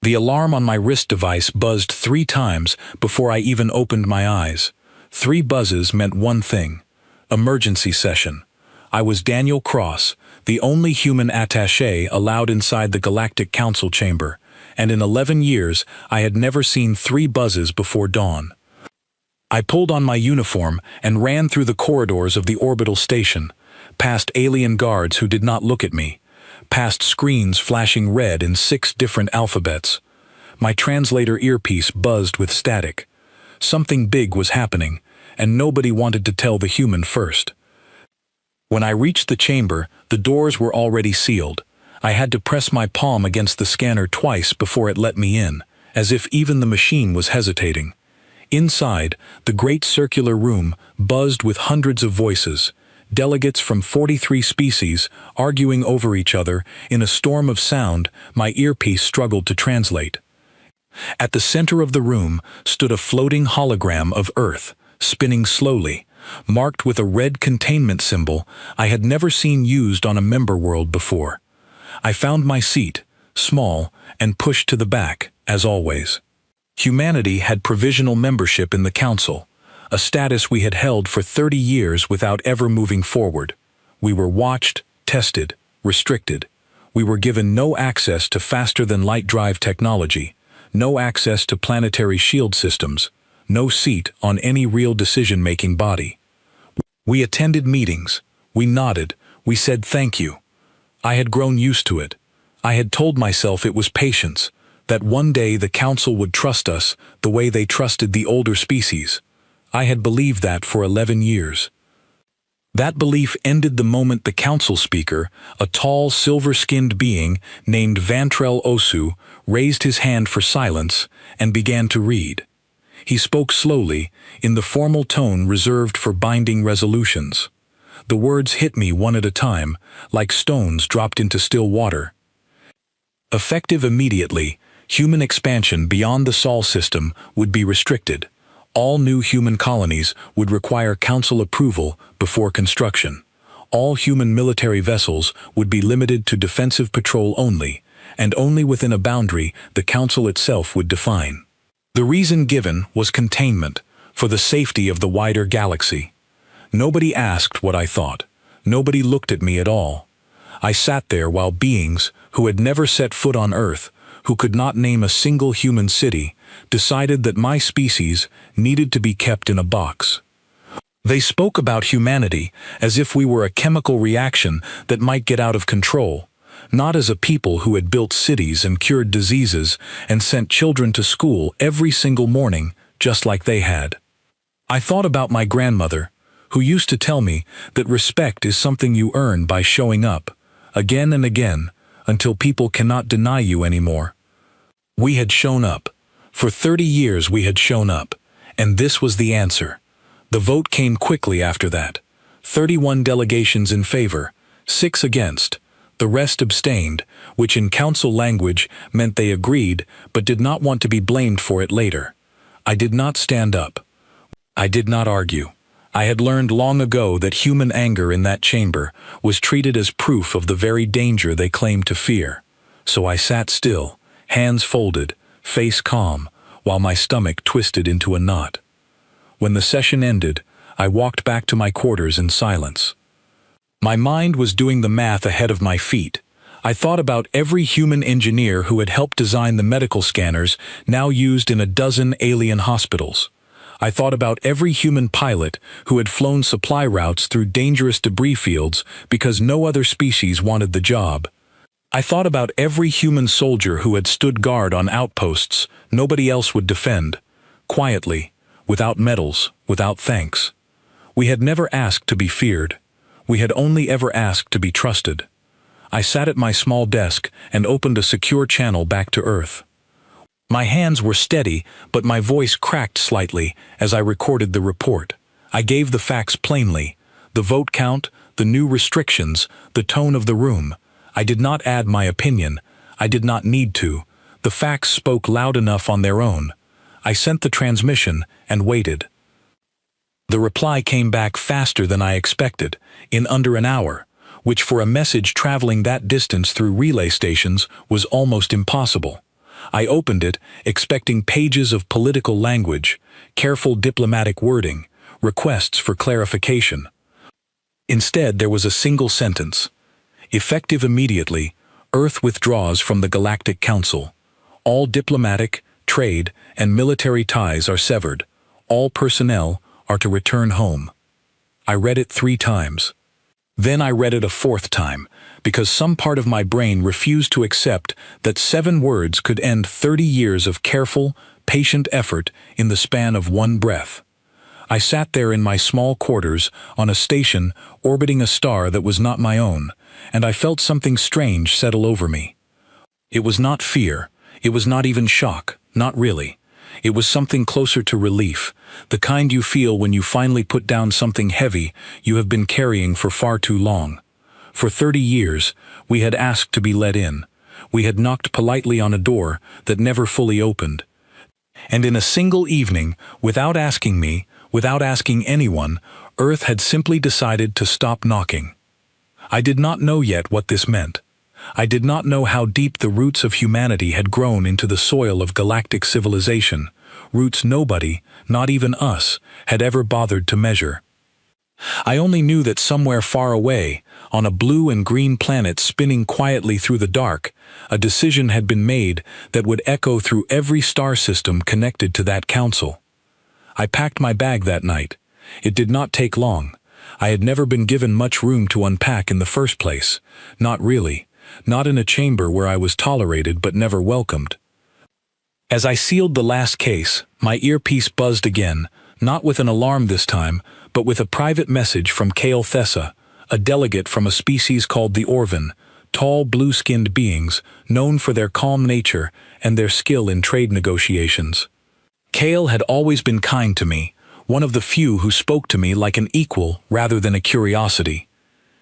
The alarm on my wrist device buzzed 3 times before I even opened my eyes. 3 buzzes meant one thing: emergency session. I was Daniel Cross, the only human attaché allowed inside the Galactic Council chamber, and in 11 years I had never seen 3 buzzes before dawn. I pulled on my uniform and ran through the corridors of the orbital station, past alien guards who did not look at me, past screens flashing red in 6 different alphabets. My translator earpiece buzzed with static. Something big was happening, and nobody wanted to tell the human first. When I reached the chamber, the doors were already sealed. I had to press my palm against the scanner twice before it let me in, as if even the machine was hesitating. Inside, the great circular room buzzed with hundreds of voices, delegates from 43 species arguing over each other in a storm of sound my earpiece struggled to translate. At the center of the room stood a floating hologram of Earth, spinning slowly, marked with a red containment symbol I had never seen used on a member world before. I found my seat, small, and pushed to the back, as always. Humanity had provisional membership in the Council, a status we had held for 30 years without ever moving forward. We were watched, tested, restricted. We were given no access to faster-than-light drive technology, no access to planetary shield systems, no seat on any real decision-making body. We attended meetings, we nodded, we said thank you. I had grown used to it. I had told myself it was patience, that one day the Council would trust us the way they trusted the older species. I had believed that for 11 years. That belief ended the moment the Council speaker, a tall, silver-skinned being named Vantrell Osu, raised his hand for silence and began to read. He spoke slowly, in the formal tone reserved for binding resolutions. The words hit me one at a time, like stones dropped into still water. Effective immediately, human expansion beyond the Sol system would be restricted. All new human colonies would require Council approval before construction. All human military vessels would be limited to defensive patrol only, and only within a boundary the Council itself would define. The reason given was containment, for the safety of the wider galaxy. Nobody asked what I thought. Nobody looked at me at all. I sat there while beings, who had never set foot on Earth, who could not name a single human city, decided that my species needed to be kept in a box. They spoke about humanity as if we were a chemical reaction that might get out of control, not as a people who had built cities and cured diseases and sent children to school every single morning just like they had. I thought about my grandmother, who used to tell me that respect is something you earn by showing up, again and again, until people cannot deny you anymore. We had shown up. For 30 years we had shown up, and this was the answer. The vote came quickly after that. 31 delegations in favor, 6 against. The rest abstained, which in Council language meant they agreed but did not want to be blamed for it later. I did not stand up. I did not argue. I had learned long ago that human anger in that chamber was treated as proof of the very danger they claimed to fear. So I sat still, hands folded, face calm, while my stomach twisted into a knot. When the session ended, I walked back to my quarters in silence. My mind was doing the math ahead of my feet. I thought about every human engineer who had helped design the medical scanners now used in a dozen alien hospitals. I thought about every human pilot who had flown supply routes through dangerous debris fields because no other species wanted the job. I thought about every human soldier who had stood guard on outposts nobody else would defend, quietly, without medals, without thanks. We had never asked to be feared. We had only ever asked to be trusted. I sat at my small desk and opened a secure channel back to Earth. My hands were steady, but my voice cracked slightly as I recorded the report. I gave the facts plainly: the vote count, the new restrictions, the tone of the room. I did not add my opinion. I did not need to. The facts spoke loud enough on their own. I sent the transmission and waited. The reply came back faster than I expected, in under an hour, which for a message traveling that distance through relay stations was almost impossible. I opened it, expecting pages of political language, careful diplomatic wording, requests for clarification. Instead, there was a single sentence. Effective immediately, Earth withdraws from the Galactic Council. All diplomatic, trade, and military ties are severed. All personnel are to return home. I read it 3 times. Then I read it a 4th time, because some part of my brain refused to accept that 7 words could end 30 years of careful, patient effort in the span of one breath. I sat there in my small quarters on a station orbiting a star that was not my own, and I felt something strange settle over me. It was not fear. It was not even shock. Not really. It was something closer to relief, the kind you feel when you finally put down something heavy you have been carrying for far too long. For 30 years, we had asked to be let in. We had knocked politely on a door that never fully opened. And in a single evening, without asking me, without asking anyone, Earth had simply decided to stop knocking. I did not know yet what this meant. I did not know how deep the roots of humanity had grown into the soil of galactic civilization, roots nobody, not even us, had ever bothered to measure. I only knew that somewhere far away, on a blue and green planet spinning quietly through the dark, a decision had been made that would echo through every star system connected to that council. I packed my bag that night. It did not take long. I had never been given much room to unpack in the first place. Not really. Not in a chamber where I was tolerated but never welcomed. As I sealed the last case, my earpiece buzzed again, not with an alarm this time, but with a private message from Kale Thessa, a delegate from a species called the Orvan, tall blue-skinned beings known for their calm nature and their skill in trade negotiations. Kale had always been kind to me, one of the few who spoke to me like an equal rather than a curiosity.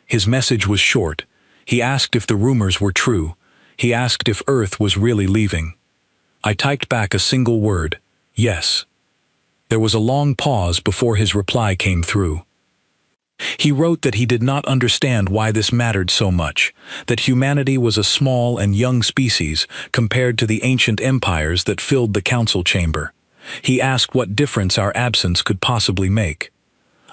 His message was short. He asked if the rumors were true. He asked if Earth was really leaving. I typed back a single word, yes. There was a long pause before his reply came through. He wrote that he did not understand why this mattered so much, that humanity was a small and young species compared to the ancient empires that filled the council chamber. He asked what difference our absence could possibly make.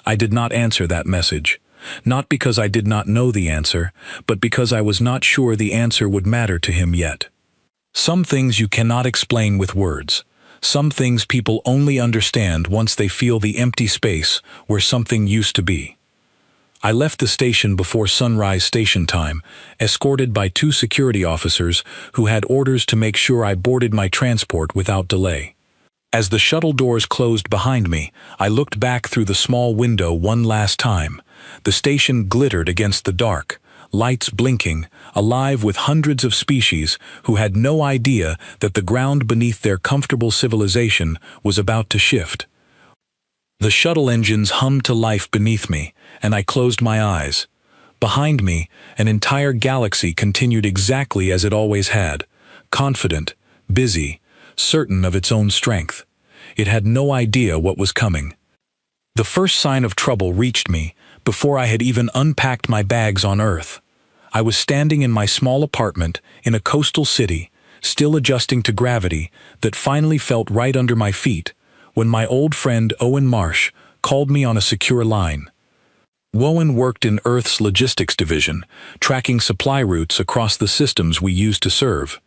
I did not answer that message. Not because I did not know the answer, but because I was not sure the answer would matter to him yet. Some things you cannot explain with words. Some things people only understand once they feel the empty space where something used to be. I left the station before sunrise station time, escorted by 2 security officers who had orders to make sure I boarded my transport without delay. As the shuttle doors closed behind me, I looked back through the small window one last time. The station glittered against the dark, lights blinking, alive with hundreds of species who had no idea that the ground beneath their comfortable civilization was about to shift. The shuttle engines hummed to life beneath me, and I closed my eyes. Behind me, an entire galaxy continued exactly as it always had, confident, busy, certain of its own strength. It had no idea what was coming. The first sign of trouble reached me before I had even unpacked my bags on Earth. I was standing in my small apartment in a coastal city, still adjusting to gravity that finally felt right under my feet, when my old friend Owen Marsh called me on a secure line. Owen worked in Earth's logistics division, tracking supply routes across the systems we used to serve.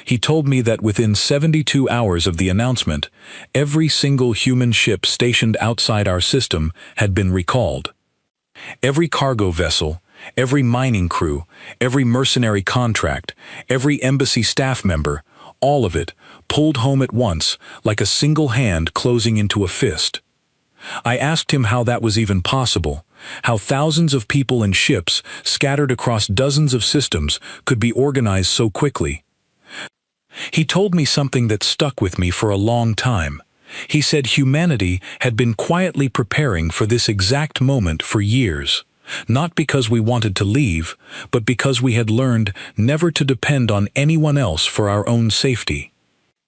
He told me that within 72 hours of the announcement, every single human ship stationed outside our system had been recalled. Every cargo vessel, every mining crew, every mercenary contract, every embassy staff member, all of it, pulled home at once like a single hand closing into a fist. I asked him how that was even possible, how thousands of people and ships scattered across dozens of systems could be organized so quickly. He told me something that stuck with me for a long time. He said humanity had been quietly preparing for this exact moment for years, not because we wanted to leave, but because we had learned never to depend on anyone else for our own safety.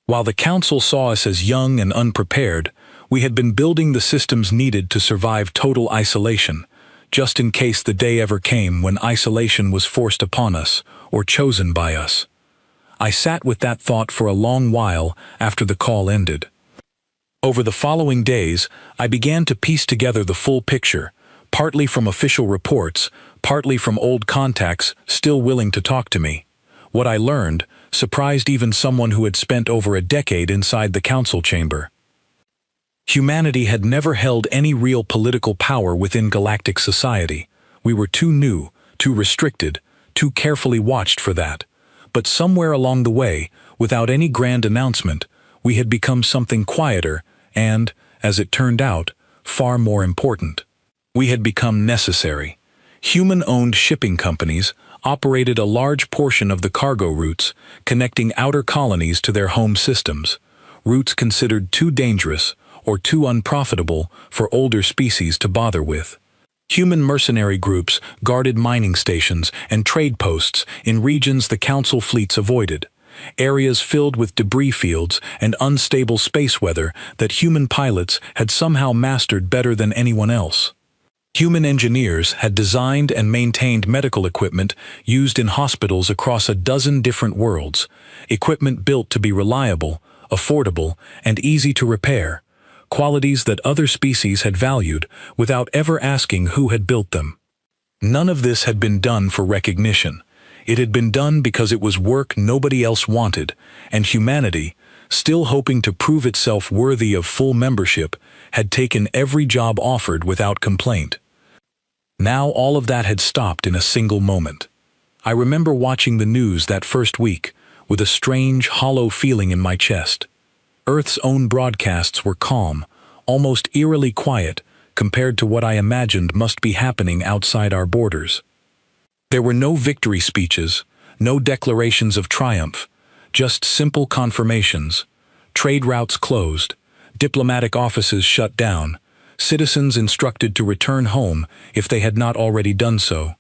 While the Council saw us as young and unprepared, we had been building the systems needed to survive total isolation, just in case the day ever came when isolation was forced upon us or chosen by us. I sat with that thought for a long while after the call ended. Over the following days, I began to piece together the full picture, partly from official reports, partly from old contacts still willing to talk to me. What I learned surprised even someone who had spent over a decade inside the council chamber. Humanity had never held any real political power within galactic society. We were too new, too restricted, too carefully watched for that. But somewhere along the way, without any grand announcement, we had become something quieter and, as it turned out, far more important. We had become necessary. Human-owned shipping companies operated a large portion of the cargo routes connecting outer colonies to their home systems, routes considered too dangerous or too unprofitable for older species to bother with. Human mercenary groups guarded mining stations and trade posts in regions the council fleets avoided, areas filled with debris fields and unstable space weather that human pilots had somehow mastered better than anyone else. Human engineers had designed and maintained medical equipment used in hospitals across a dozen different worlds, equipment built to be reliable, affordable, and easy to repair, qualities that other species had valued without ever asking who had built them. None of this had been done for recognition. It had been done because it was work nobody else wanted, and humanity, still hoping to prove itself worthy of full membership, had taken every job offered without complaint. Now all of that had stopped in a single moment. I remember watching the news that first week, with a strange, hollow feeling in my chest. Earth's own broadcasts were calm, almost eerily quiet, compared to what I imagined must be happening outside our borders. There were no victory speeches, no declarations of triumph, just simple confirmations. Trade routes closed, diplomatic offices shut down, citizens instructed to return home if they had not already done so.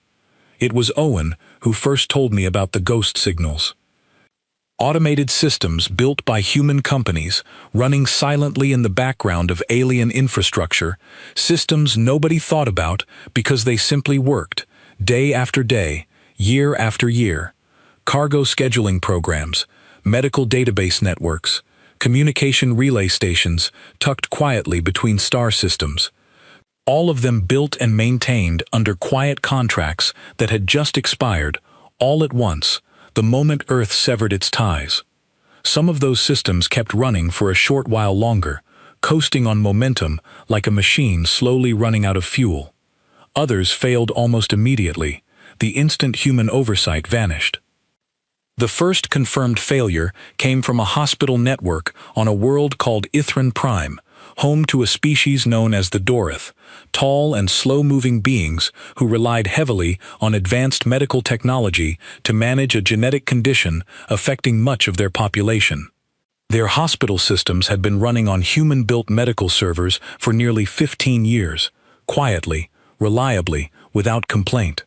It was Owen who first told me about the ghost signals. Automated systems built by human companies, running silently in the background of alien infrastructure, systems nobody thought about because they simply worked, day after day, year after year. Cargo scheduling programs, medical database networks, communication relay stations tucked quietly between star systems. All of them built and maintained under quiet contracts that had just expired, all at once, the moment Earth severed its ties. Some of those systems kept running for a short while longer, coasting on momentum like a machine slowly running out of fuel. Others failed almost immediately. The instant human oversight vanished. The first confirmed failure came from a hospital network on a world called Ithran Prime, home to a species known as the Dorith, tall and slow-moving beings who relied heavily on advanced medical technology to manage a genetic condition affecting much of their population. Their hospital systems had been running on human-built medical servers for nearly 15 years, quietly, reliably, without complaint.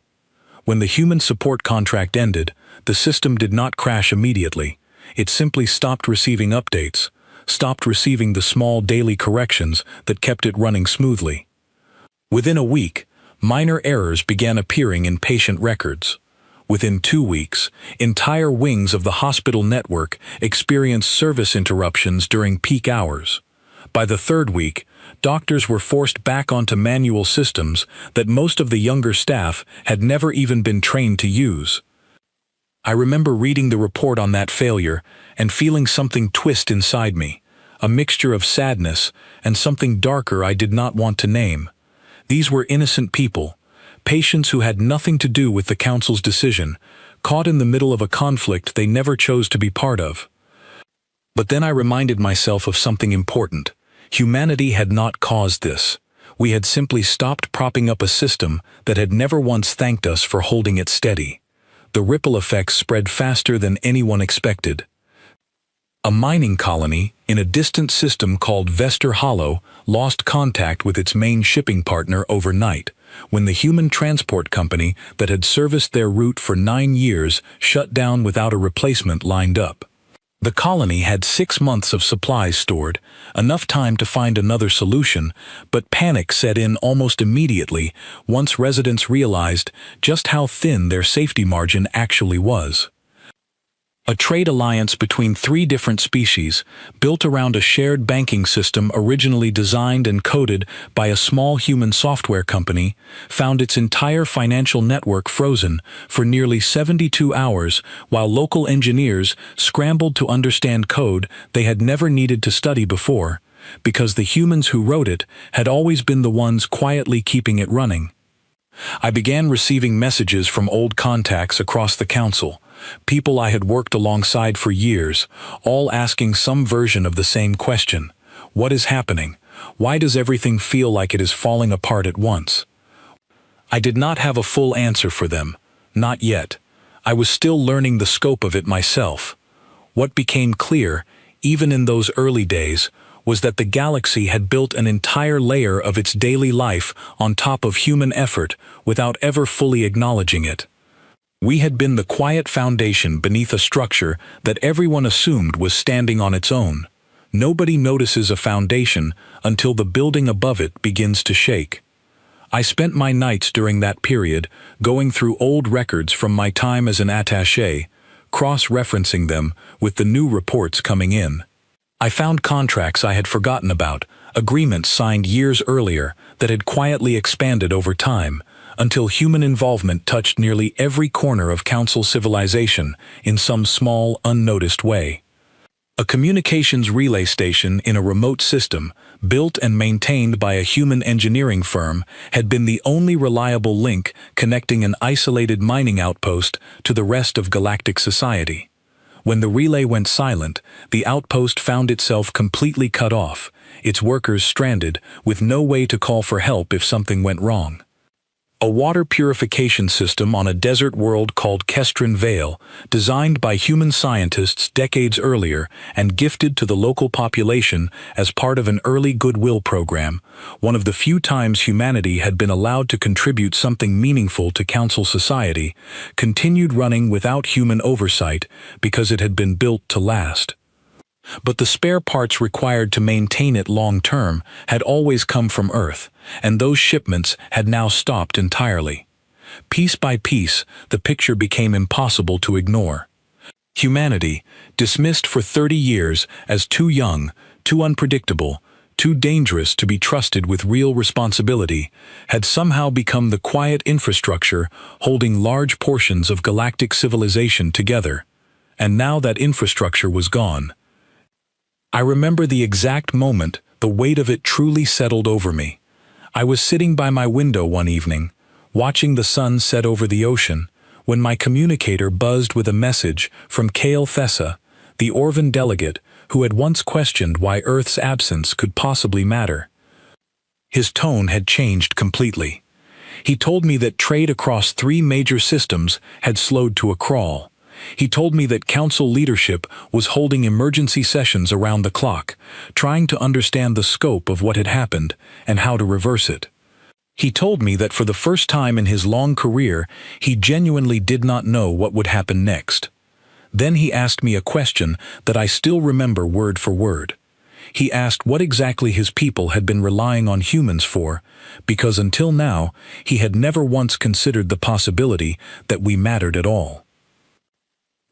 When the human support contract ended, the system did not crash immediately. It simply stopped receiving updates, stopped receiving the small daily corrections that kept it running smoothly. Within a week, minor errors began appearing in patient records. Within 2 weeks, entire wings of the hospital network experienced service interruptions during peak hours. By the 3rd week, doctors were forced back onto manual systems that most of the younger staff had never even been trained to use. I remember reading the report on that failure and feeling something twist inside me, a mixture of sadness and something darker I did not want to name. These were innocent people, patients who had nothing to do with the council's decision, caught in the middle of a conflict they never chose to be part of. But then I reminded myself of something important. Humanity had not caused this. We had simply stopped propping up a system that had never once thanked us for holding it steady. The ripple effects spread faster than anyone expected. A mining colony in a distant system called Vester Hollow lost contact with its main shipping partner overnight, when the human transport company that had serviced their route for 9 years shut down without a replacement lined up. The colony had 6 months of supplies stored, enough time to find another solution, but panic set in almost immediately once residents realized just how thin their safety margin actually was. A trade alliance between three different species, built around a shared banking system originally designed and coded by a small human software company, found its entire financial network frozen for nearly 72 hours while local engineers scrambled to understand code they had never needed to study before, because the humans who wrote it had always been the ones quietly keeping it running. I began receiving messages from old contacts across the council, people I had worked alongside for years, all asking some version of the same question. What is happening? Why does everything feel like it is falling apart at once? I did not have a full answer for them. Not yet. I was still learning the scope of it myself. What became clear, even in those early days, was that the galaxy had built an entire layer of its daily life on top of human effort without ever fully acknowledging it. We had been the quiet foundation beneath a structure that everyone assumed was standing on its own. Nobody notices a foundation until the building above it begins to shake. I spent my nights during that period going through old records from my time as an attaché, cross-referencing them with the new reports coming in. I found contracts I had forgotten about, agreements signed years earlier that had quietly expanded over time, until human involvement touched nearly every corner of Council civilization in some small, unnoticed way. A communications relay station in a remote system, built and maintained by a human engineering firm, had been the only reliable link connecting an isolated mining outpost to the rest of galactic society. When the relay went silent, the outpost found itself completely cut off, its workers stranded, with no way to call for help if something went wrong. A water purification system on a desert world called Kestrin Vale, designed by human scientists decades earlier and gifted to the local population as part of an early goodwill program, one of the few times humanity had been allowed to contribute something meaningful to Council society, continued running without human oversight because it had been built to last. But the spare parts required to maintain it long-term had always come from Earth, and those shipments had now stopped entirely. Piece by piece, the picture became impossible to ignore. Humanity, dismissed for 30 years as too young, too unpredictable, too dangerous to be trusted with real responsibility, had somehow become the quiet infrastructure holding large portions of galactic civilization together. And now that infrastructure was gone. I remember the exact moment the weight of it truly settled over me. I was sitting by my window one evening, watching the sun set over the ocean, when my communicator buzzed with a message from Kale Thessa, the Orvan delegate who had once questioned why Earth's absence could possibly matter. His tone had changed completely. He told me that trade across 3 major systems had slowed to a crawl. He told me that Council leadership was holding emergency sessions around the clock, trying to understand the scope of what had happened and how to reverse it. He told me that for the first time in his long career, he genuinely did not know what would happen next. Then he asked me a question that I still remember word for word. He asked what exactly his people had been relying on humans for, because until now, he had never once considered the possibility that we mattered at all.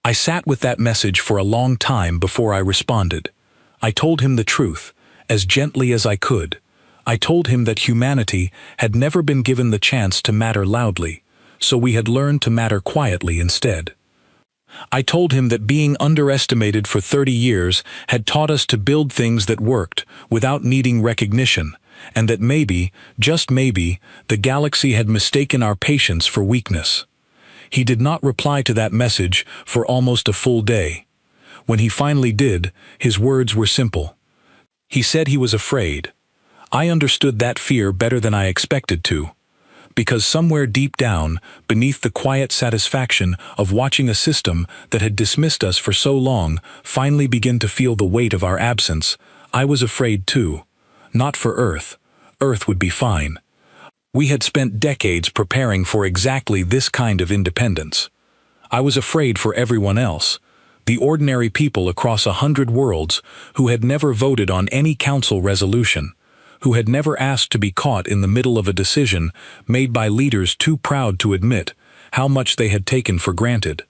I sat with that message for a long time before I responded. I told him the truth, as gently as I could. I told him that humanity had never been given the chance to matter loudly, so we had learned to matter quietly instead. I told him that being underestimated for 30 years had taught us to build things that worked without needing recognition, and that maybe, just maybe, the galaxy had mistaken our patience for weakness. He did not reply to that message for almost a full day. When he finally did, his words were simple. He said he was afraid. I understood that fear better than I expected to, because somewhere deep down, beneath the quiet satisfaction of watching a system that had dismissed us for so long finally begin to feel the weight of our absence, I was afraid too. Not for Earth. Earth would be fine. We had spent decades preparing for exactly this kind of independence. I was afraid for everyone else, the ordinary people across 100 worlds who had never voted on any council resolution, who had never asked to be caught in the middle of a decision made by leaders too proud to admit how much they had taken for granted.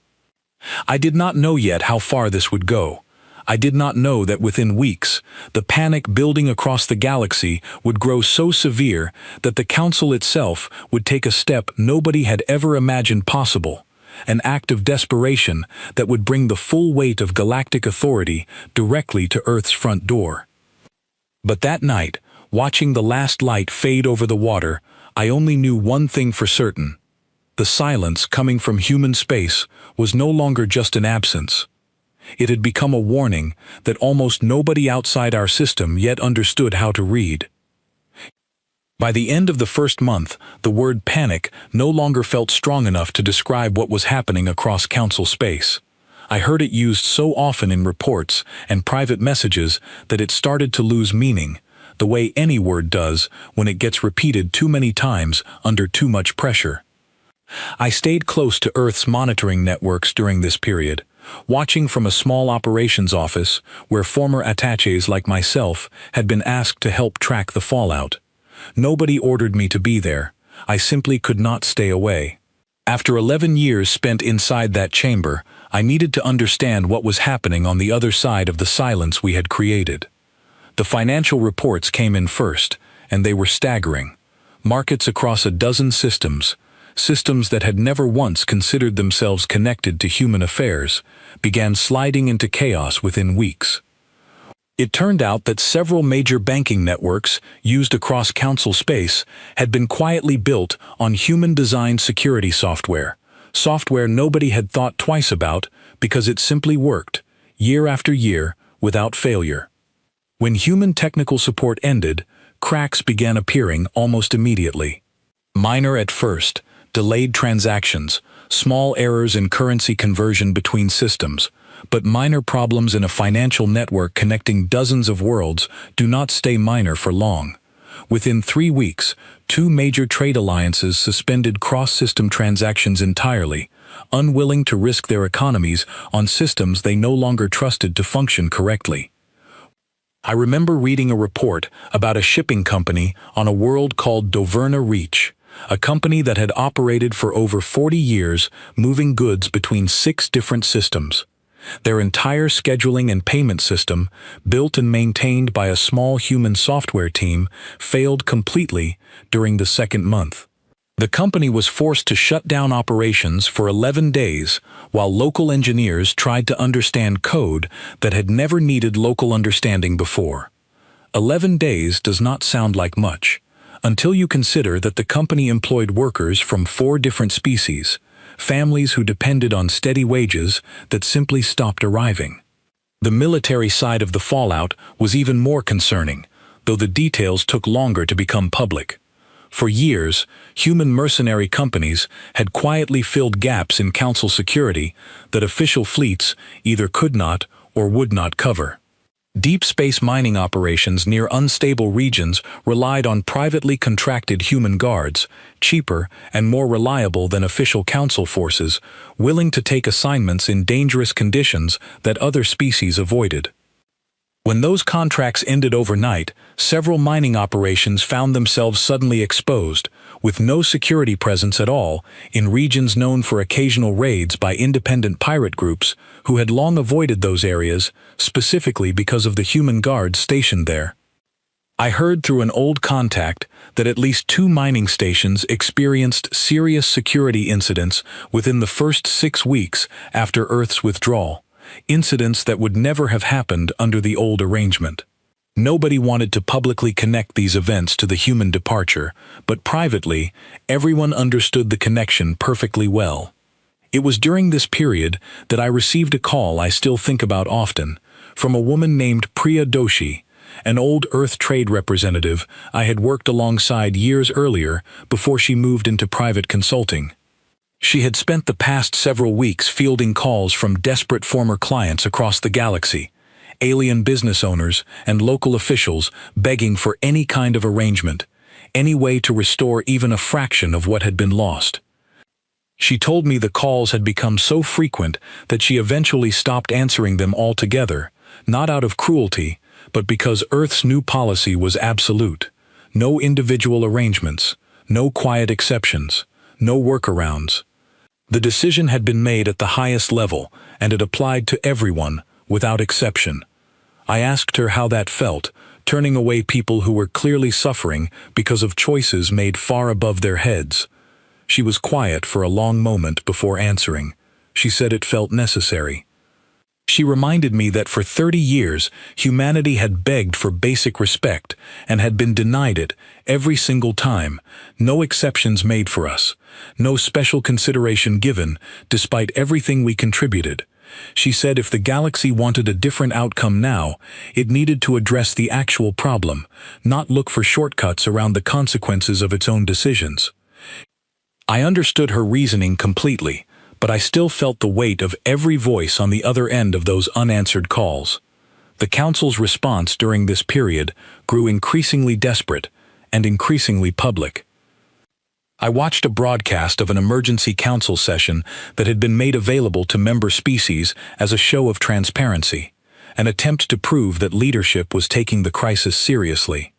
I did not know yet how far this would go. I did not know that within weeks, the panic building across the galaxy would grow so severe that the Council itself would take a step nobody had ever imagined possible, an act of desperation that would bring the full weight of galactic authority directly to Earth's front door. But that night, watching the last light fade over the water, I only knew one thing for certain. The silence coming from human space was no longer just an absence. It had become a warning that almost nobody outside our system yet understood how to read. By the end of the first month, the word panic no longer felt strong enough to describe what was happening across Council space. I heard it used so often in reports and private messages that it started to lose meaning, the way any word does when it gets repeated too many times under too much pressure. I stayed close to Earth's monitoring networks during this period, watching from a small operations office where former attaches like myself had been asked to help track the fallout. Nobody ordered me to be there. I simply could not stay away. After 11 years spent inside that chamber, I needed to understand what was happening on the other side of the silence we had created. The financial reports came in first, and they were staggering. Markets across a dozen systems that had never once considered themselves connected to human affairs, began sliding into chaos within weeks. It turned out that several major banking networks used across Council space had been quietly built on human-designed security software nobody had thought twice about because it simply worked, year after year, without failure. When human technical support ended, cracks began appearing almost immediately. Minor at first, delayed transactions, small errors in currency conversion between systems, but minor problems in a financial network connecting dozens of worlds do not stay minor for long. Within 3 weeks, 2 major trade alliances suspended cross-system transactions entirely, unwilling to risk their economies on systems they no longer trusted to function correctly. I remember reading a report about a shipping company on a world called Doverna Reach, a company that had operated for over 40 years, moving goods between 6 different systems. Their entire scheduling and payment system, built and maintained by a small human software team, failed completely during the second month. The company was forced to shut down operations for 11 days while local engineers tried to understand code that had never needed local understanding before. 11 days does not sound like much, until you consider that the company employed workers from 4 different species, families who depended on steady wages that simply stopped arriving. The military side of the fallout was even more concerning, though the details took longer to become public. For years, human mercenary companies had quietly filled gaps in Council security that official fleets either could not or would not cover. Deep space mining operations near unstable regions relied on privately contracted human guards, cheaper and more reliable than official Council forces, willing to take assignments in dangerous conditions that other species avoided. When those contracts ended overnight, several mining operations found themselves suddenly exposed, with no security presence at all, in regions known for occasional raids by independent pirate groups who had long avoided those areas, specifically because of the human guards stationed there. I heard through an old contact that at least 2 mining stations experienced serious security incidents within the first 6 weeks after Earth's withdrawal. Incidents that would never have happened under the old arrangement. Nobody wanted to publicly connect these events to the human departure, but privately, everyone understood the connection perfectly well. It was during this period that I received a call I still think about often, from a woman named Priya Doshi, an old Earth trade representative I had worked alongside years earlier before she moved into private consulting. She had spent the past several weeks fielding calls from desperate former clients across the galaxy, alien business owners and local officials begging for any kind of arrangement, any way to restore even a fraction of what had been lost. She told me the calls had become so frequent that she eventually stopped answering them altogether, not out of cruelty, but because Earth's new policy was absolute. No individual arrangements, no quiet exceptions, no workarounds. The decision had been made at the highest level, and it applied to everyone, without exception. I asked her how that felt, turning away people who were clearly suffering because of choices made far above their heads. She was quiet for a long moment before answering. She said it felt necessary. She reminded me that for 30 years, humanity had begged for basic respect and had been denied it every single time, no exceptions made for us, no special consideration given, despite everything we contributed. She said if the galaxy wanted a different outcome now, it needed to address the actual problem, not look for shortcuts around the consequences of its own decisions. I understood her reasoning completely, but I still felt the weight of every voice on the other end of those unanswered calls. The Council's response during this period grew increasingly desperate and increasingly public. I watched a broadcast of an emergency council session that had been made available to member species as a show of transparency, an attempt to prove that leadership was taking the crisis seriously.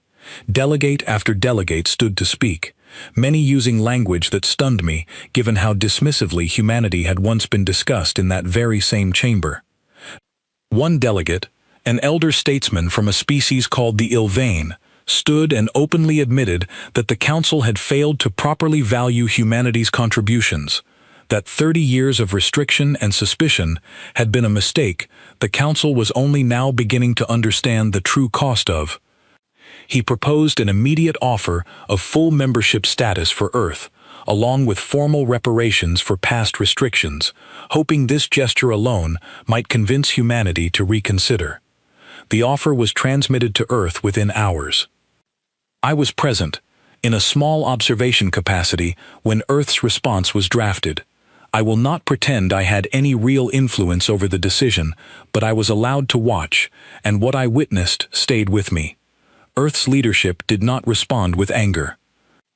Delegate after delegate stood to speak, many using language that stunned me, given how dismissively humanity had once been discussed in that very same chamber. One delegate, an elder statesman from a species called the Ilvain, stood and openly admitted that the Council had failed to properly value humanity's contributions, that 30 years of restriction and suspicion had been a mistake the Council was only now beginning to understand the true cost of. He proposed an immediate offer of full membership status for Earth, along with formal reparations for past restrictions, hoping this gesture alone might convince humanity to reconsider. The offer was transmitted to Earth within hours. I was present, in a small observation capacity, when Earth's response was drafted. I will not pretend I had any real influence over the decision, but I was allowed to watch, and what I witnessed stayed with me. Earth's leadership did not respond with anger.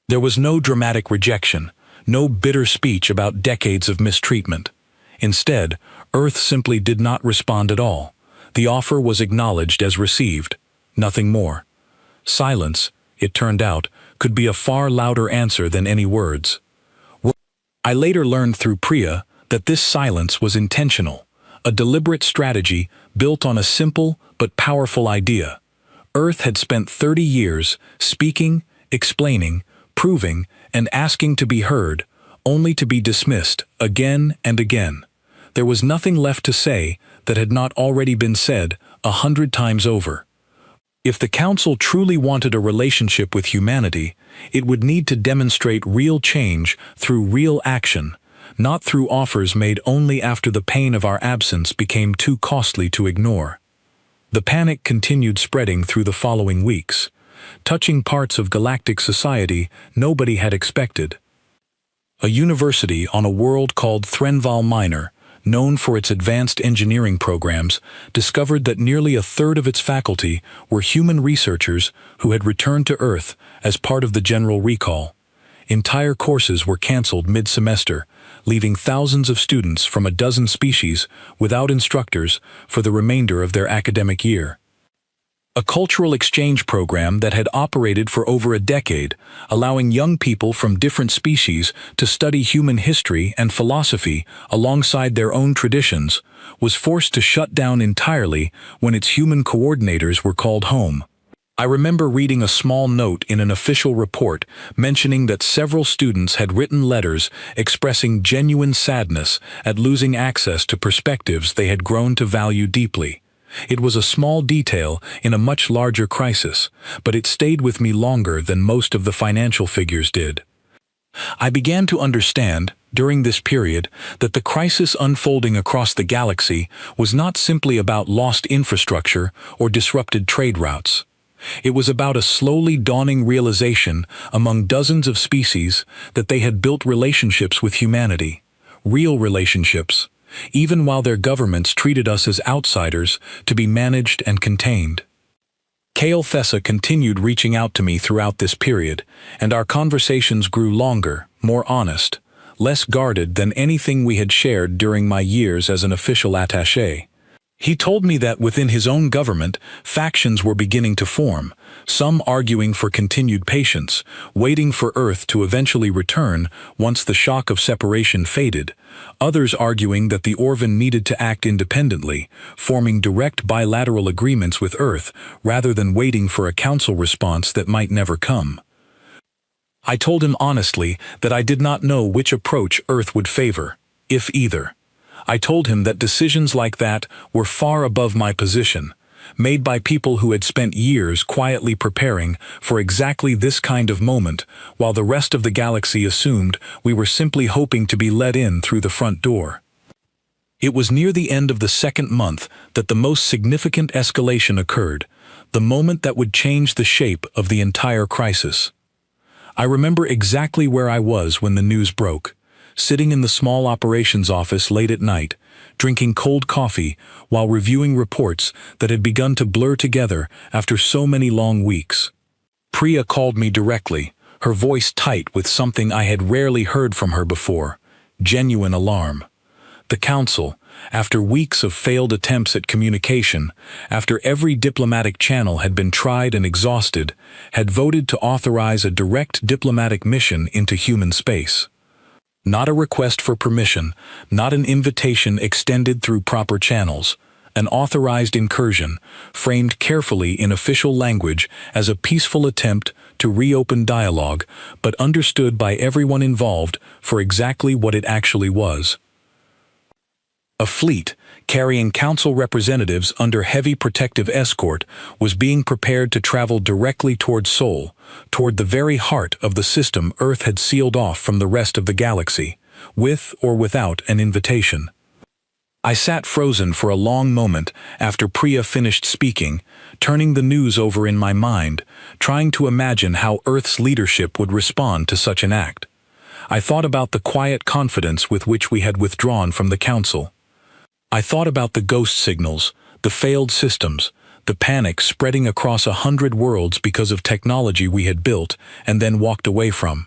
There was no dramatic rejection, no bitter speech about decades of mistreatment. Instead, Earth simply did not respond at all. The offer was acknowledged as received, nothing more. Silence, it turned out, could be a far louder answer than any words. I later learned through Priya that this silence was intentional, a deliberate strategy built on a simple but powerful idea. Earth had spent 30 years speaking, explaining, proving, and asking to be heard, only to be dismissed again and again. There was nothing left to say that had not already been said 100 times over. If the Council truly wanted a relationship with humanity, it would need to demonstrate real change through real action, not through offers made only after the pain of our absence became too costly to ignore. The panic continued spreading through the following weeks, touching parts of galactic society nobody had expected. A university on a world called Threnval Minor, known for its advanced engineering programs, discovered that nearly a third of its faculty were human researchers who had returned to Earth as part of the general recall. Entire courses were cancelled mid-semester, leaving thousands of students from a dozen species without instructors for the remainder of their academic year. A cultural exchange program that had operated for over a decade, allowing young people from different species to study human history and philosophy alongside their own traditions, was forced to shut down entirely when its human coordinators were called home. I remember reading a small note in an official report mentioning that several students had written letters expressing genuine sadness at losing access to perspectives they had grown to value deeply. It was a small detail in a much larger crisis, but it stayed with me longer than most of the financial figures did. I began to understand, during this period, that the crisis unfolding across the galaxy was not simply about lost infrastructure or disrupted trade routes. It was about a slowly dawning realization among dozens of species that they had built relationships with humanity, real relationships, even while their governments treated us as outsiders to be managed and contained. Kale Thessa continued reaching out to me throughout this period, and our conversations grew longer, more honest, less guarded than anything we had shared during my years as an official attaché. He told me that within his own government, factions were beginning to form, some arguing for continued patience, waiting for Earth to eventually return once the shock of separation faded, others arguing that the Orvin needed to act independently, forming direct bilateral agreements with Earth rather than waiting for a council response that might never come. I told him honestly that I did not know which approach Earth would favor, if either. I told him that decisions like that were far above my position, made by people who had spent years quietly preparing for exactly this kind of moment, while the rest of the galaxy assumed we were simply hoping to be let in through the front door. It was near the end of the second month that the most significant escalation occurred, the moment that would change the shape of the entire crisis. I remember exactly where I was when the news broke. Sitting in the small operations office late at night, drinking cold coffee while reviewing reports that had begun to blur together after so many long weeks. Priya called me directly, her voice tight with something I had rarely heard from her before, genuine alarm. The council, after weeks of failed attempts at communication, after every diplomatic channel had been tried and exhausted, had voted to authorize a direct diplomatic mission into human space. Not a request for permission, not an invitation extended through proper channels, an authorized incursion, framed carefully in official language as a peaceful attempt to reopen dialogue, but understood by everyone involved for exactly what it actually was. A fleet, carrying council representatives under heavy protective escort, was being prepared to travel directly toward Sol, toward the very heart of the system Earth had sealed off from the rest of the galaxy, with or without an invitation. I sat frozen for a long moment after Priya finished speaking, turning the news over in my mind, trying to imagine how Earth's leadership would respond to such an act. I thought about the quiet confidence with which we had withdrawn from the council. I thought about the ghost signals, the failed systems, the panic spreading across 100 worlds because of technology we had built and then walked away from.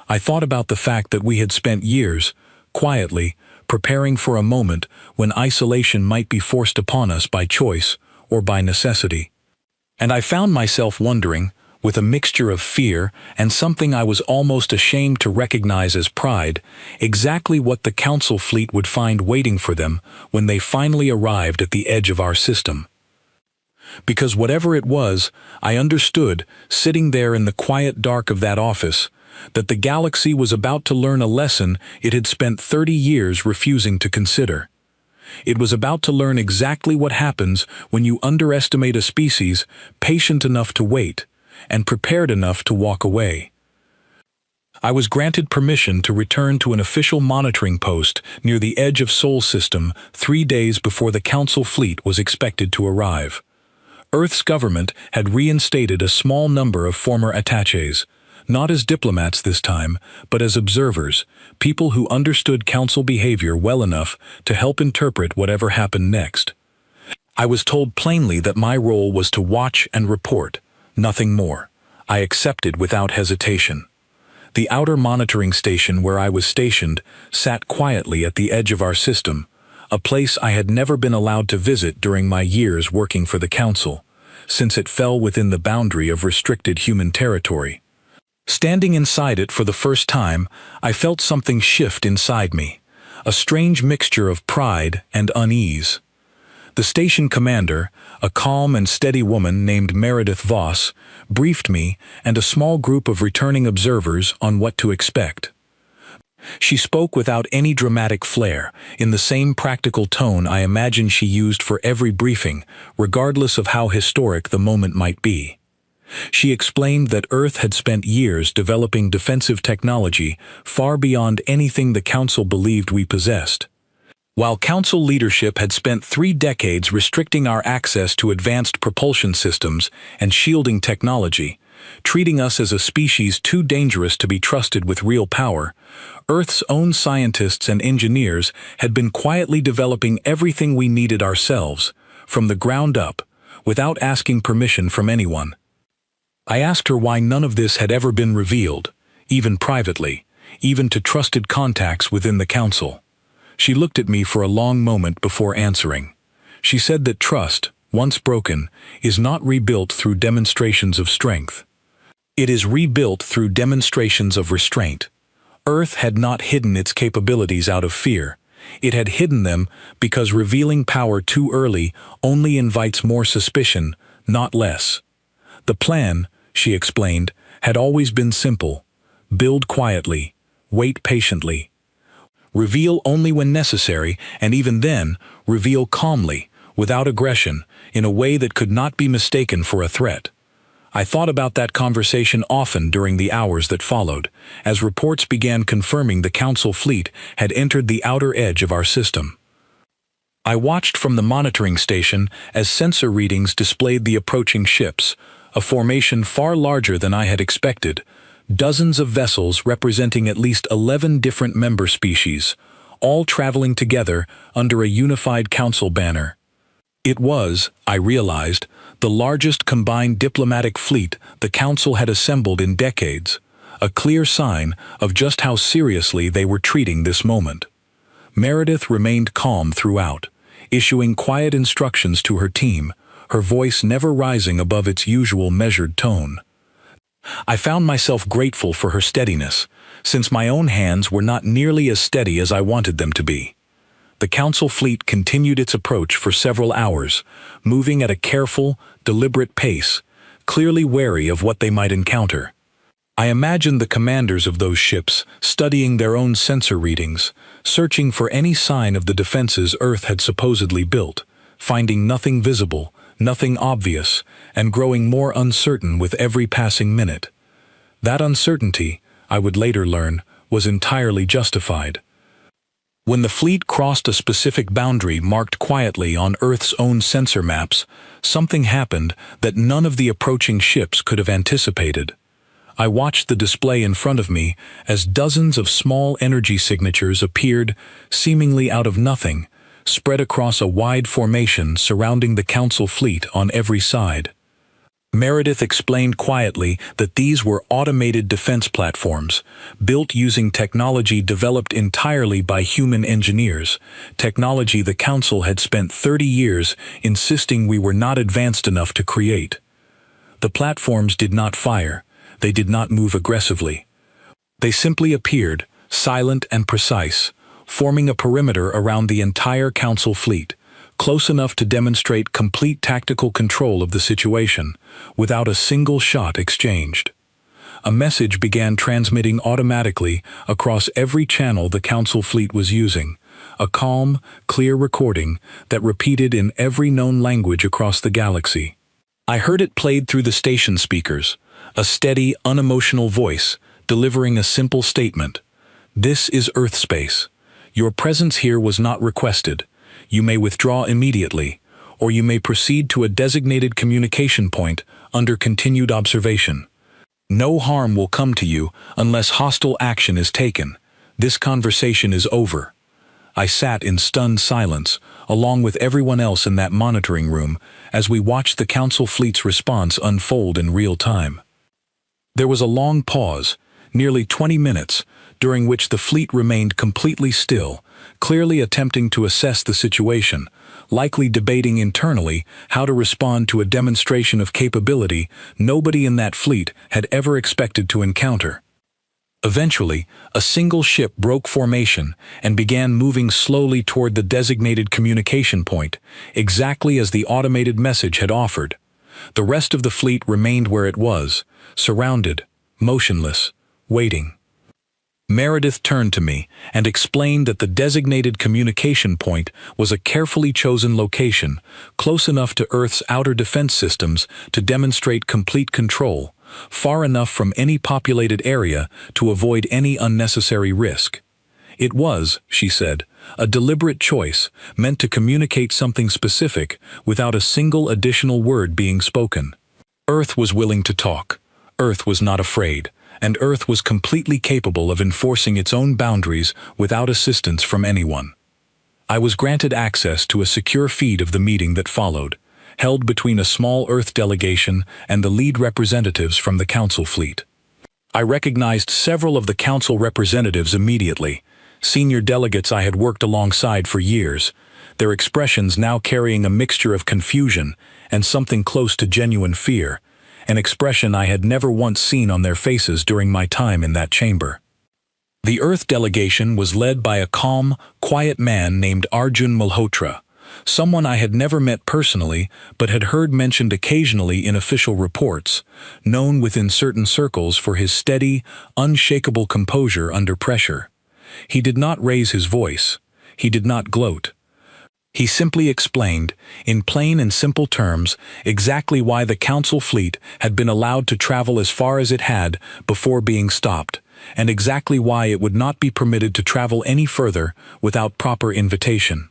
I thought about the fact that we had spent years, quietly, preparing for a moment when isolation might be forced upon us by choice or by necessity. And I found myself wondering, with a mixture of fear and something I was almost ashamed to recognize as pride, exactly what the council fleet would find waiting for them when they finally arrived at the edge of our system. Because whatever it was, I understood, sitting there in the quiet dark of that office, that the galaxy was about to learn a lesson it had spent 30 years refusing to consider. It was about to learn exactly what happens when you underestimate a species patient enough to wait, and prepared enough to walk away. I was granted permission to return to an official monitoring post near the edge of Sol system 3 days before the council fleet was expected to arrive. Earth's government had reinstated a small number of former attaches, not as diplomats this time, but as observers, people who understood council behavior well enough to help interpret whatever happened next. I was told plainly that my role was to watch and report, nothing more. I accepted without hesitation. The outer monitoring station where I was stationed sat quietly at the edge of our system, a place I had never been allowed to visit during my years working for the council, since it fell within the boundary of restricted human territory. Standing inside it for the first time, I felt something shift inside me, a strange mixture of pride and unease. The station commander, a calm and steady woman named Meredith Voss, briefed me and a small group of returning observers on what to expect. She spoke without any dramatic flair, in the same practical tone I imagine she used for every briefing, regardless of how historic the moment might be. She explained that Earth had spent years developing defensive technology far beyond anything the Council believed we possessed. While Council leadership had spent 3 decades restricting our access to advanced propulsion systems and shielding technology, treating us as a species too dangerous to be trusted with real power, Earth's own scientists and engineers had been quietly developing everything we needed ourselves, from the ground up, without asking permission from anyone. I asked her why none of this had ever been revealed, even privately, even to trusted contacts within the Council. She looked at me for a long moment before answering. She said that trust, once broken, is not rebuilt through demonstrations of strength. It is rebuilt through demonstrations of restraint. Earth had not hidden its capabilities out of fear. It had hidden them because revealing power too early only invites more suspicion, not less. The plan, she explained, had always been simple. Build quietly, wait patiently. Reveal only when necessary, and even then, reveal calmly, without aggression, in a way that could not be mistaken for a threat. I thought about that conversation often during the hours that followed, as reports began confirming the Council fleet had entered the outer edge of our system. I watched from the monitoring station as sensor readings displayed the approaching ships, a formation far larger than I had expected, dozens of vessels representing at least 11 different member species, all traveling together under a unified Council banner. It was, I realized, the largest combined diplomatic fleet the Council had assembled in decades, a clear sign of just how seriously they were treating this moment. Meredith remained calm throughout, issuing quiet instructions to her team, her voice never rising above its usual measured tone. I found myself grateful for her steadiness, since my own hands were not nearly as steady as I wanted them to be. The Council fleet continued its approach for several hours, moving at a careful, deliberate pace, clearly wary of what they might encounter. I imagined the commanders of those ships studying their own sensor readings, searching for any sign of the defenses Earth had supposedly built, finding nothing visible, nothing obvious, and growing more uncertain with every passing minute. That uncertainty, I would later learn, was entirely justified. When the fleet crossed a specific boundary marked quietly on Earth's own sensor maps, something happened that none of the approaching ships could have anticipated. I watched the display in front of me as dozens of small energy signatures appeared, seemingly out of nothing, spread across a wide formation surrounding the Council fleet on every side. Meredith explained quietly that these were automated defense platforms, built using technology developed entirely by human engineers, technology the Council had spent 30 years insisting we were not advanced enough to create. The platforms did not fire, they did not move aggressively. They simply appeared, silent and precise, forming a perimeter around the entire Council fleet, close enough to demonstrate complete tactical control of the situation, without a single shot exchanged. A message began transmitting automatically across every channel the Council fleet was using, a calm, clear recording that repeated in every known language across the galaxy. I heard it played through the station speakers, a steady, unemotional voice, delivering a simple statement. "This is Earth space. Your presence here was not requested. You may withdraw immediately, or you may proceed to a designated communication point under continued observation. No harm will come to you unless hostile action is taken. This conversation is over." I sat in stunned silence, along with everyone else in that monitoring room, as we watched the Council fleet's response unfold in real time. There was a long pause, nearly 20 minutes, during which the fleet remained completely still, clearly attempting to assess the situation, likely debating internally how to respond to a demonstration of capability nobody in that fleet had ever expected to encounter. Eventually, a single ship broke formation and began moving slowly toward the designated communication point, exactly as the automated message had offered. The rest of the fleet remained where it was, surrounded, motionless, waiting. Meredith turned to me and explained that the designated communication point was a carefully chosen location, close enough to Earth's outer defense systems to demonstrate complete control, far enough from any populated area to avoid any unnecessary risk. It was, she said, a deliberate choice meant to communicate something specific without a single additional word being spoken. Earth was willing to talk. Earth was not afraid. And Earth was completely capable of enforcing its own boundaries without assistance from anyone. I was granted access to a secure feed of the meeting that followed, held between a small Earth delegation and the lead representatives from the Council fleet. I recognized several of the Council representatives immediately, senior delegates I had worked alongside for years. their expressions now carrying a mixture of confusion and something close to genuine fear, an expression I had never once seen on their faces during my time in that chamber. The Earth delegation was led by a calm, quiet man named Arjun Malhotra, someone I had never met personally but had heard mentioned occasionally in official reports, known within certain circles for his steady, unshakable composure under pressure. He did not raise his voice. He did not gloat. He simply explained, in plain and simple terms, exactly why the Council fleet had been allowed to travel as far as it had before being stopped, and exactly why it would not be permitted to travel any further without proper invitation.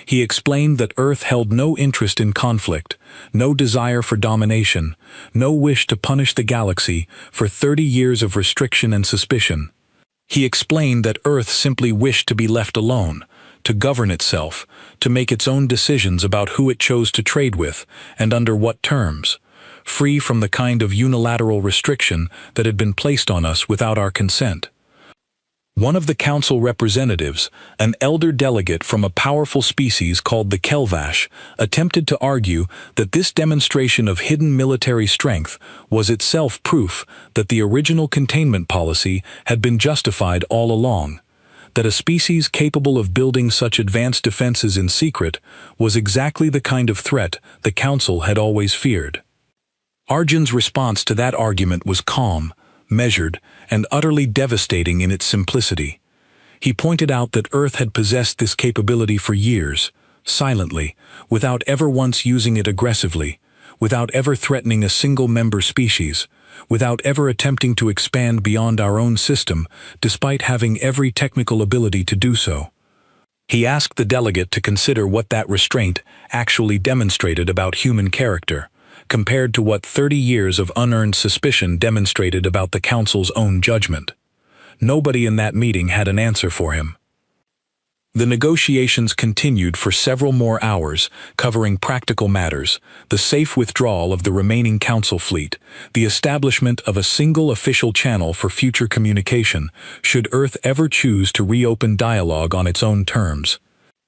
He explained that Earth held no interest in conflict, no desire for domination, no wish to punish the galaxy for 30 years of restriction and suspicion. He explained that Earth simply wished to be left alone, to govern itself, to make its own decisions about who it chose to trade with and under what terms, free from the kind of unilateral restriction that had been placed on us without our consent. One of the Council representatives, an elder delegate from a powerful species called the Kelvash, attempted to argue that this demonstration of hidden military strength was itself proof that the original containment policy had been justified all along, that a species capable of building such advanced defenses in secret was exactly the kind of threat the Council had always feared. Arjun's response to that argument was calm, measured, and utterly devastating in its simplicity. He pointed out that Earth had possessed this capability for years, silently, without ever once using it aggressively, without ever threatening a single member species, without ever attempting to expand beyond our own system, despite having every technical ability to do so. He asked the delegate to consider what that restraint actually demonstrated about human character, compared to what 30 years of unearned suspicion demonstrated about the Council's own judgment. Nobody in that meeting had an answer for him. The negotiations continued for several more hours, covering practical matters, the safe withdrawal of the remaining Council fleet, the establishment of a single official channel for future communication, should Earth ever choose to reopen dialogue on its own terms.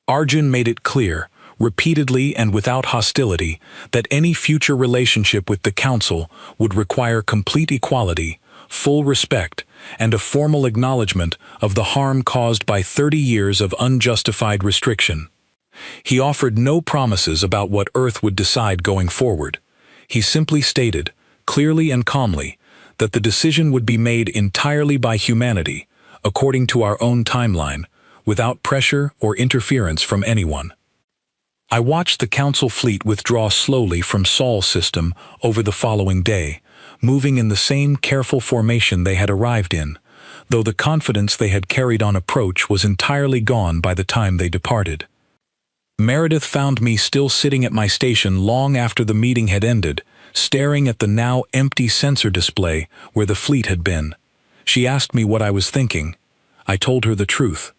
Arjun made it clear, repeatedly and without hostility, that any future relationship with the Council would require complete equality, full respect, and a formal acknowledgement of the harm caused by 30 years of unjustified restriction. He offered no promises about what Earth would decide going forward. He simply stated, clearly and calmly, that the decision would be made entirely by humanity, according to our own timeline, without pressure or interference from anyone. I watched the Council fleet withdraw slowly from Sol's system over the following day, moving in the same careful formation they had arrived in, though the confidence they had carried on approach was entirely gone by the time they departed. Meredith found me still sitting at my station long after the meeting had ended, staring at the now empty sensor display where the fleet had been. She asked me what I was thinking. I told her the truth.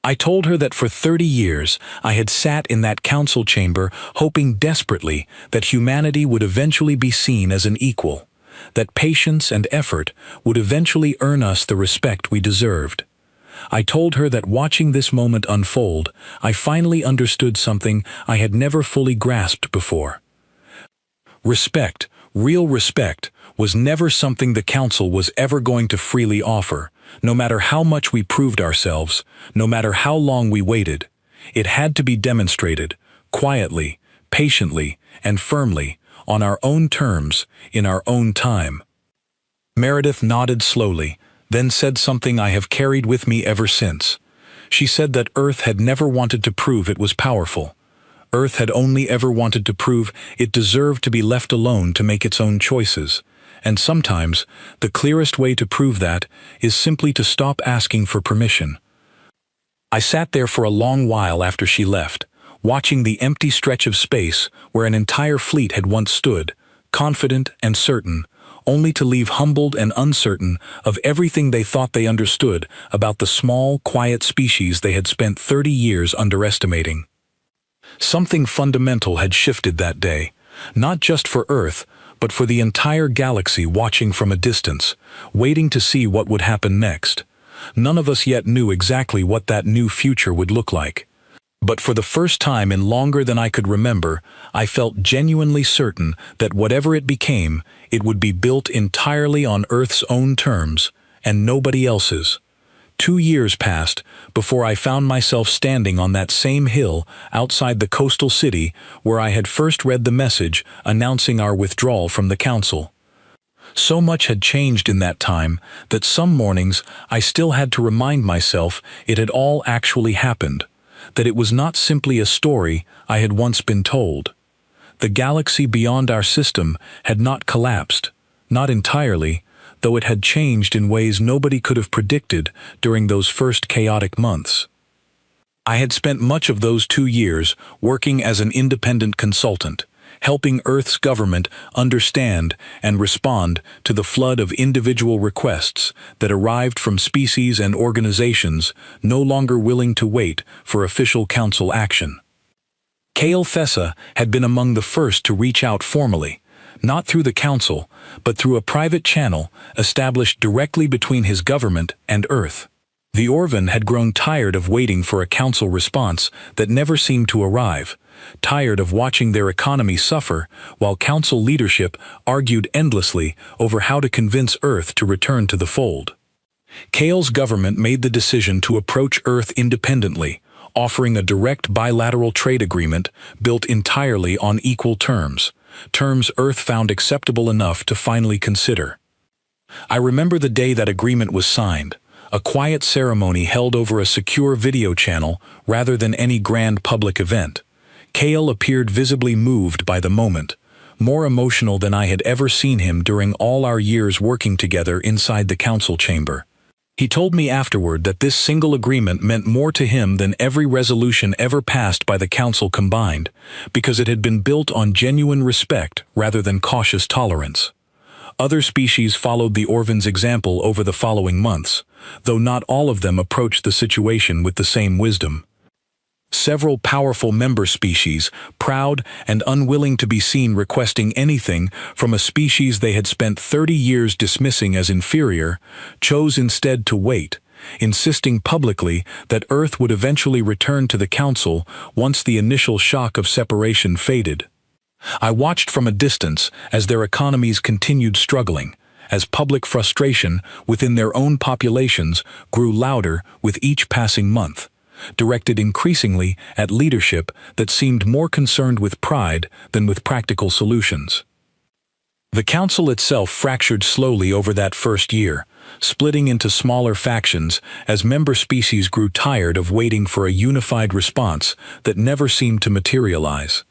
I told her that for 30 years I had sat in that Council chamber hoping desperately that humanity would eventually be seen as an equal, that patience and effort would eventually earn us the respect we deserved. I told her that watching this moment unfold, I finally understood something I had never fully grasped before. Respect, real respect, was never something the Council was ever going to freely offer. No matter how much we proved ourselves, no matter how long we waited, it had to be demonstrated, quietly, patiently, and firmly, on our own terms, in our own time. Meredith nodded slowly, then said something I have carried with me ever since. She said that Earth had never wanted to prove it was powerful. Earth had only ever wanted to prove it deserved to be left alone to make its own choices. And sometimes, the clearest way to prove that is simply to stop asking for permission. I sat there for a long while after she left, watching the empty stretch of space where an entire fleet had once stood, confident and certain, only to leave humbled and uncertain of everything they thought they understood about the small, quiet species they had spent 30 years underestimating. Something fundamental had shifted that day, not just for Earth, but for the entire galaxy watching from a distance, waiting to see what would happen next. None of us yet knew exactly what that new future would look like. But for the first time in longer than I could remember, I felt genuinely certain that whatever it became, it would be built entirely on Earth's own terms, and nobody else's. 2 years passed before I found myself standing on that same hill outside the coastal city where I had first read the message announcing our withdrawal from the council. So much had changed in that time that some mornings I still had to remind myself it had all actually happened, that it was not simply a story I had once been told. The galaxy beyond our system had not collapsed, not entirely, though it had changed in ways nobody could have predicted during those first chaotic months. I had spent much of those 2 years working as an independent consultant, helping Earth's government understand and respond to the flood of individual requests that arrived from species and organizations no longer willing to wait for official council action. PanicHFY had been among the first to reach out formally, not through the council, but through a private channel established directly between his government and Earth. The Orvan had grown tired of waiting for a council response that never seemed to arrive, tired of watching their economy suffer while council leadership argued endlessly over how to convince Earth to return to the fold. PanicHFY's government made the decision to approach Earth independently, offering a direct bilateral trade agreement built entirely on equal terms Earth found acceptable enough to finally consider. I remember the day that agreement was signed, a quiet ceremony held over a secure video channel rather than any grand public event. PanicHFY appeared visibly moved by the moment, more emotional than I had ever seen him during all our years working together inside the council chamber. He told me afterward that this single agreement meant more to him than every resolution ever passed by the council combined, because it had been built on genuine respect rather than cautious tolerance. Other species followed the Orvan's example over the following months, though not all of them approached the situation with the same wisdom. Several powerful member species, proud and unwilling to be seen requesting anything from a species they had spent 30 years dismissing as inferior, chose instead to wait, insisting publicly that Earth would eventually return to the Council once the initial shock of separation faded. I watched from a distance as their economies continued struggling, as public frustration within their own populations grew louder with each passing month, directed increasingly at leadership that seemed more concerned with pride than with practical solutions. The council itself fractured slowly over that first year, splitting into smaller factions as member species grew tired of waiting for a unified response that never seemed to materialize.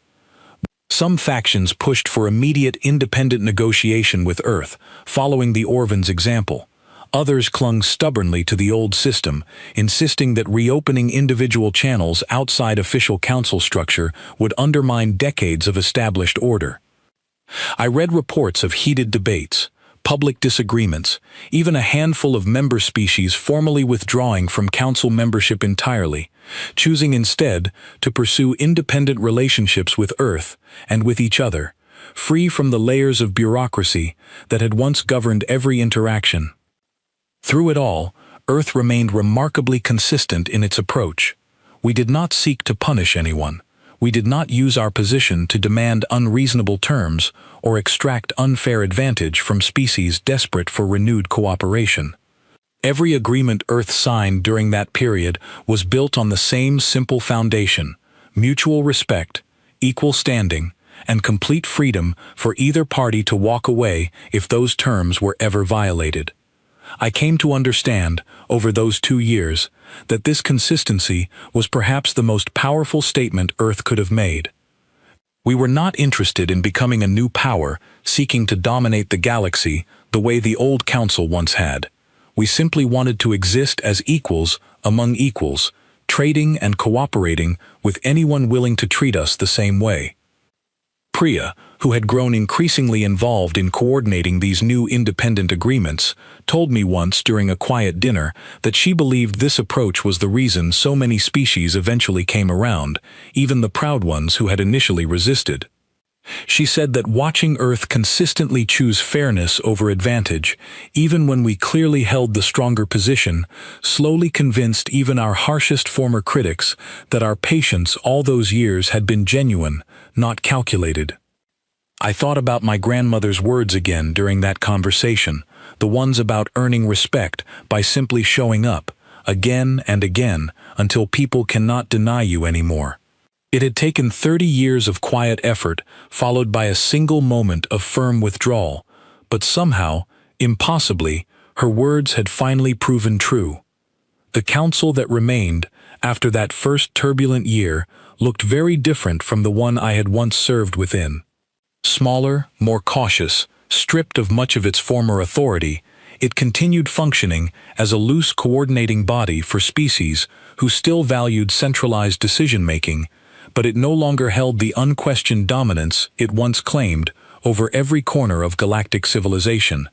Some factions pushed for immediate independent negotiation with Earth, following the Orvan's example. Others clung stubbornly to the old system, insisting that reopening individual channels outside official council structure would undermine decades of established order. I read reports of heated debates, public disagreements, even a handful of member species formally withdrawing from council membership entirely, choosing instead to pursue independent relationships with Earth and with each other, free from the layers of bureaucracy that had once governed every interaction. Through it all, Earth remained remarkably consistent in its approach. We did not seek to punish anyone. We did not use our position to demand unreasonable terms or extract unfair advantage from species desperate for renewed cooperation. Every agreement Earth signed during that period was built on the same simple foundation: mutual respect, equal standing, and complete freedom for either party to walk away if those terms were ever violated. I came to understand, over those 2 years, that this consistency was perhaps the most powerful statement Earth could have made. We were not interested in becoming a new power, seeking to dominate the galaxy the way the old council once had. We simply wanted to exist as equals among equals, trading and cooperating with anyone willing to treat us the same way. Priya, who had grown increasingly involved in coordinating these new independent agreements, told me once during a quiet dinner that she believed this approach was the reason so many species eventually came around, even the proud ones who had initially resisted. She said that watching Earth consistently choose fairness over advantage, even when we clearly held the stronger position, slowly convinced even our harshest former critics that our patience all those years had been genuine, not calculated. I thought about my grandmother's words again during that conversation, the ones about earning respect by simply showing up, again and again, until people cannot deny you anymore. It had taken 30 years of quiet effort, followed by a single moment of firm withdrawal, but somehow, impossibly, her words had finally proven true. The council that remained, after that first turbulent year, looked very different from the one I had once served within. Smaller, more cautious, stripped of much of its former authority, it continued functioning as a loose coordinating body for species who still valued centralized decision-making, but it no longer held the unquestioned dominance it once claimed over every corner of galactic civilization.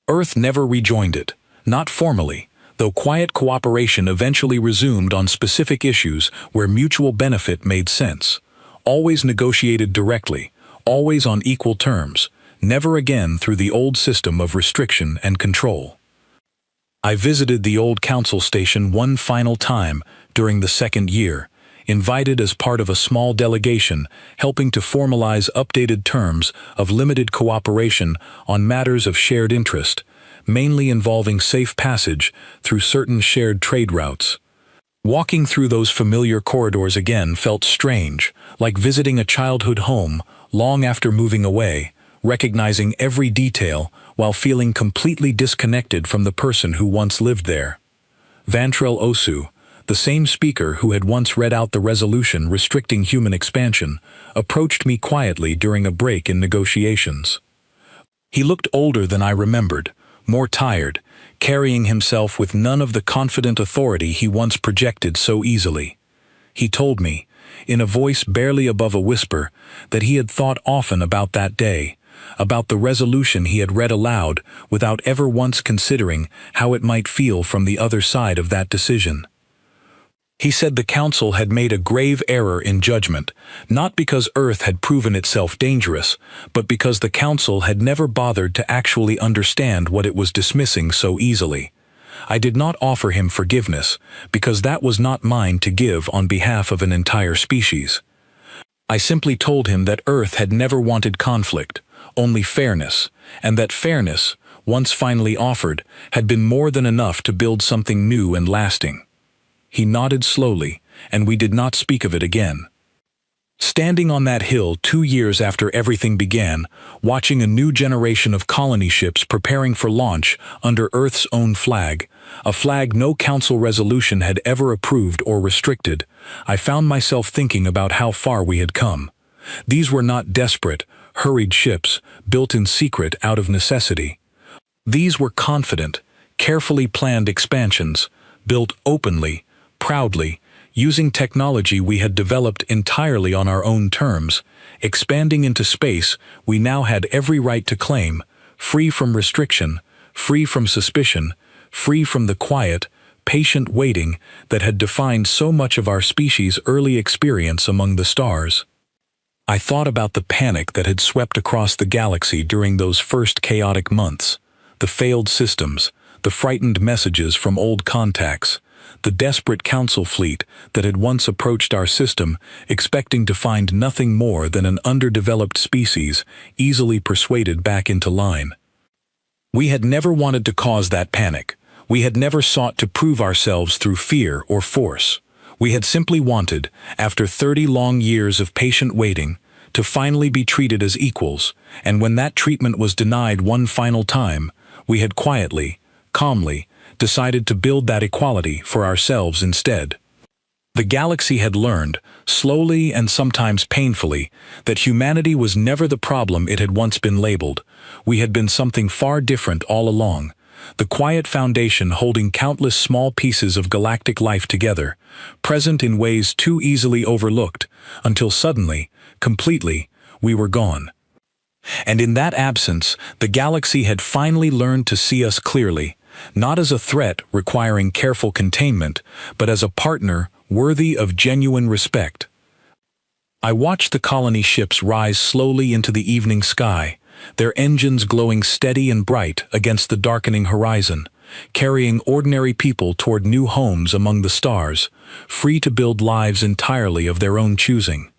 Earth never rejoined it, not formally, though quiet cooperation eventually resumed on specific issues where mutual benefit made sense, always negotiated directly, always on equal terms, never again through the old system of restriction and control. I visited the old council station one final time during the second year, invited as part of a small delegation helping to formalize updated terms of limited cooperation on matters of shared interest, mainly involving safe passage through certain shared trade routes. Walking through those familiar corridors again felt strange, like visiting a childhood home long after moving away, recognizing every detail while feeling completely disconnected from the person who once lived there. Vantrell Osu, the same speaker who had once read out the resolution restricting human expansion, approached me quietly during a break in negotiations. He looked older than I remembered, more tired, carrying himself with none of the confident authority he once projected so easily. He told me, in a voice barely above a whisper, that he had thought often about that day, about the resolution he had read aloud without ever once considering how it might feel from the other side of that decision. He said the council had made a grave error in judgment, not because Earth had proven itself dangerous, but because the council had never bothered to actually understand what it was dismissing so easily. I did not offer him forgiveness, because that was not mine to give on behalf of an entire species. I simply told him that Earth had never wanted conflict, only fairness, and that fairness, once finally offered, had been more than enough to build something new and lasting. He nodded slowly, and we did not speak of it again. Standing on that hill 2 years after everything began, watching a new generation of colony ships preparing for launch under Earth's own flag, a flag no council resolution had ever approved or restricted, I found myself thinking about how far we had come. These were not desperate, hurried ships, built in secret out of necessity. These were confident, carefully planned expansions, built openly, proudly, using technology we had developed entirely on our own terms, expanding into space we now had every right to claim, free from restriction, free from suspicion, free from the quiet, patient waiting that had defined so much of our species' early experience among the stars. I thought about the panic that had swept across the galaxy during those first chaotic months, the failed systems, the frightened messages from old contacts, the desperate council fleet that had once approached our system expecting to find nothing more than an underdeveloped species easily persuaded back into line. We had never wanted to cause that panic. We had never sought to prove ourselves through fear or force. We had simply wanted, after 30 long years of patient waiting, to finally be treated as equals, and when that treatment was denied one final time, we had quietly, calmly, decided to build that equality for ourselves instead. The galaxy had learned, slowly and sometimes painfully, that humanity was never the problem it had once been labeled. We had been something far different all along, the quiet foundation holding countless small pieces of galactic life together, present in ways too easily overlooked, until suddenly, completely, we were gone. And in that absence, the galaxy had finally learned to see us clearly, not as a threat requiring careful containment, but as a partner worthy of genuine respect. I watched the colony ships rise slowly into the evening sky, their engines glowing steady and bright against the darkening horizon, carrying ordinary people toward new homes among the stars, free to build lives entirely of their own choosing.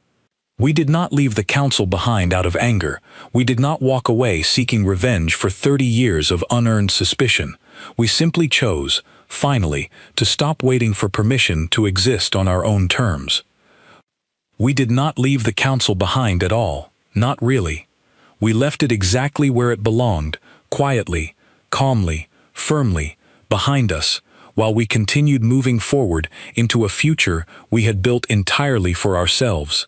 We did not leave the council behind out of anger. We did not walk away seeking revenge for 30 years of unearned suspicion. We simply chose, finally, to stop waiting for permission to exist on our own terms. We did not leave the council behind at all, not really. We left it exactly where it belonged, quietly, calmly, firmly, behind us, while we continued moving forward into a future we had built entirely for ourselves.